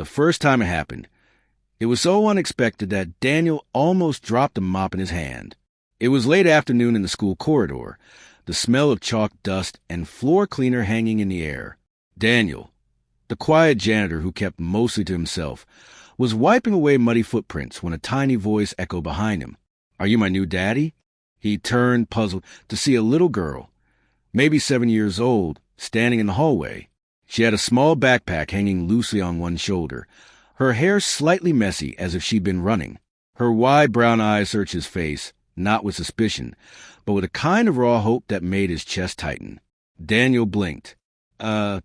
The first time it happened, it was so unexpected that Daniel almost dropped the mop in his hand. It was late afternoon in the school corridor, the smell of chalk dust and floor cleaner hanging in the air. Daniel, the quiet janitor who kept mostly to himself, was wiping away muddy footprints when a tiny voice echoed behind him. "Are you my new daddy?" He turned, puzzled, to see a little girl, maybe 7 years old, standing in the hallway. She had a small backpack hanging loosely on one shoulder, her hair slightly messy as if she'd been running. Her wide brown eyes searched his face, not with suspicion, but with a kind of raw hope that made his chest tighten. Daniel blinked. I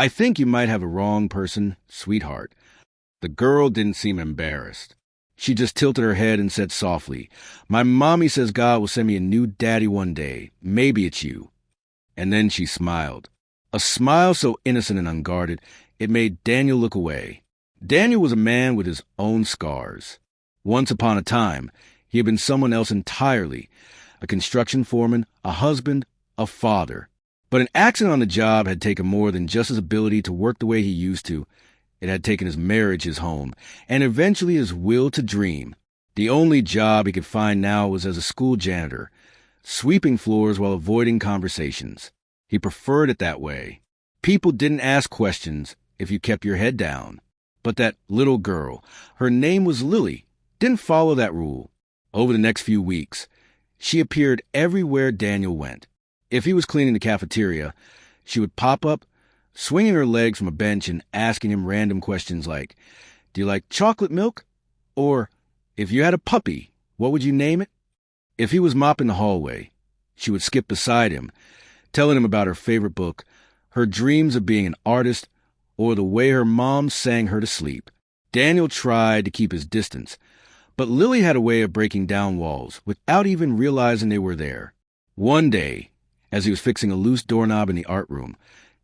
think you might have a wrong person, sweetheart." The girl didn't seem embarrassed. She just tilted her head and said softly, "My mommy says God will send me a new daddy one day. Maybe it's you." And then she smiled. A smile so innocent and unguarded, it made Daniel look away. Daniel was a man with his own scars. Once upon a time, he had been someone else entirely, a construction foreman, a husband, a father. But an accident on the job had taken more than just his ability to work the way he used to. It had taken his marriage, his home, and eventually his will to dream. The only job he could find now was as a school janitor, sweeping floors while avoiding conversations. He preferred it that way. People didn't ask questions if you kept your head down. But that little girl, her name was Lily, didn't follow that rule. Over the next few weeks, she appeared everywhere Daniel went. If he was cleaning the cafeteria, she would pop up, swinging her legs from a bench and asking him random questions like, "Do you like chocolate milk?" Or, "If you had a puppy, what would you name it?" If he was mopping the hallway, she would skip beside him, telling him about her favorite book, her dreams of being an artist, or the way her mom sang her to sleep. Daniel tried to keep his distance, but Lily had a way of breaking down walls without even realizing they were there. One day, as he was fixing a loose doorknob in the art room,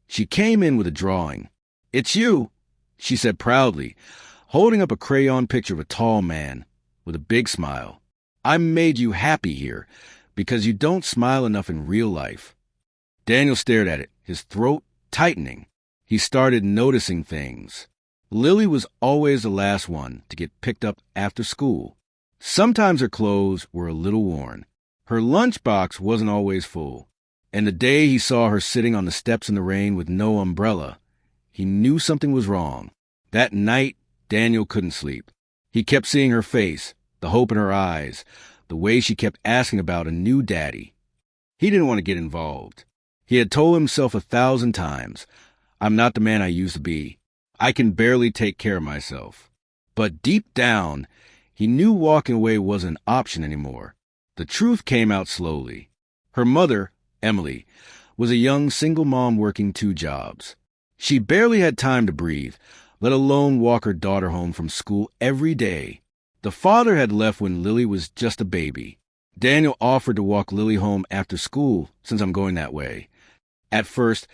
she came in with a drawing. "It's you," she said proudly, holding up a crayon picture of a tall man with a big smile. "I made you happy here because you don't smile enough in real life." Daniel stared at it, his throat tightening. He started noticing things. Lily was always the last one to get picked up after school. Sometimes her clothes were a little worn. Her lunchbox wasn't always full. And the day he saw her sitting on the steps in the rain with no umbrella, he knew something was wrong. That night, Daniel couldn't sleep. He kept seeing her face, the hope in her eyes, the way she kept asking about a new daddy. He didn't want to get involved. He had told himself 1,000 times, "I'm not the man I used to be. I can barely take care of myself." But deep down, he knew walking away wasn't an option anymore. The truth came out slowly. Her mother, Emily, was a young single mom working 2 jobs. She barely had time to breathe, let alone walk her daughter home from school every day. The father had left when Lily was just a baby. Daniel offered to walk Lily home after school, since I'm going that way. At first,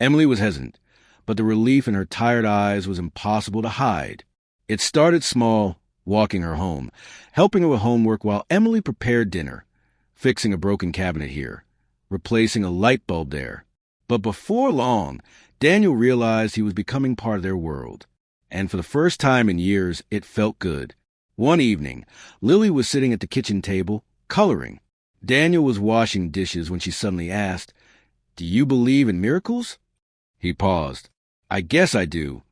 Emily was hesitant, but the relief in her tired eyes was impossible to hide. It started small, walking her home, helping her with homework while Emily prepared dinner, fixing a broken cabinet here, replacing a light bulb there. But before long, Daniel realized he was becoming part of their world. And for the first time in years, it felt good. One evening, Lily was sitting at the kitchen table, coloring. Daniel was washing dishes when she suddenly asked, "Do you believe in miracles?" He paused. "I guess I do."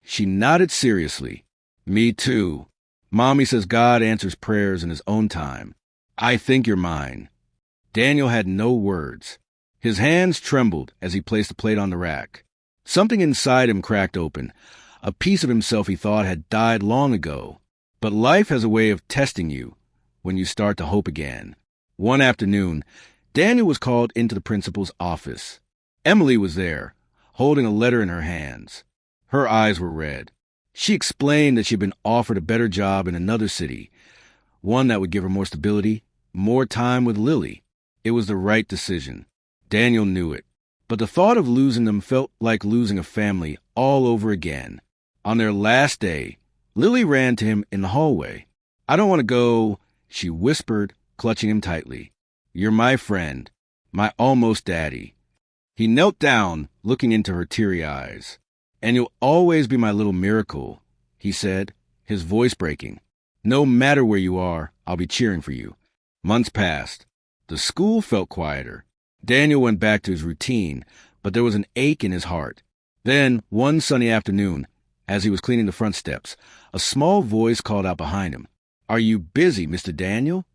She nodded seriously. "Me too. Mommy says God answers prayers in his own time. I think you're mine." Daniel had no words. His hands trembled as he placed the plate on the rack. Something inside him cracked open, a piece of himself he thought had died long ago. But life has a way of testing you when you start to hope again. One afternoon, Daniel was called into the principal's office. Emily was there, holding a letter in her hands. Her eyes were red. She explained that she'd been offered a better job in another city, one that would give her more stability, more time with Lily. It was the right decision. Daniel knew it. But the thought of losing them felt like losing a family all over again. On their last day, Lily ran to him in the hallway. "I don't want to go," she whispered, clutching him tightly. "You're my friend, my almost daddy." He knelt down, looking into her teary eyes. "And you'll always be my little miracle," he said, his voice breaking. "No matter where you are, I'll be cheering for you." Months passed. The school felt quieter. Daniel went back to his routine, but there was an ache in his heart. Then, one sunny afternoon, as he was cleaning the front steps, a small voice called out behind him, "Are you busy, Mr. Daniel?"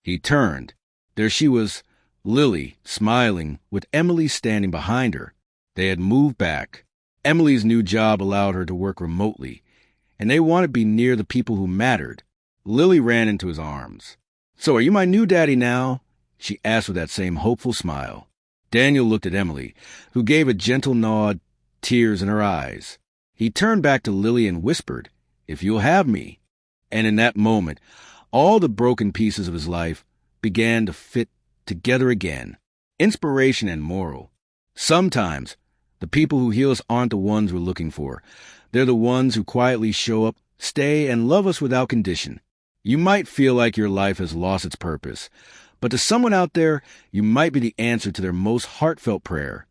He turned. There she was, Lily, smiling, with Emily standing behind her. They had moved back. Emily's new job allowed her to work remotely, and they wanted to be near the people who mattered. Lily ran into his arms. "So are you my new daddy now?" she asked with that same hopeful smile. Daniel looked at Emily, who gave a gentle nod, tears in her eyes. He turned back to Lily and whispered, "If you'll have me." And in that moment, all the broken pieces of his life began to fit together again. Inspiration and moral. Sometimes, the people who heal us aren't the ones we're looking for. They're the ones who quietly show up, stay, and love us without condition. You might feel like your life has lost its purpose, but to someone out there, you might be the answer to their most heartfelt prayer.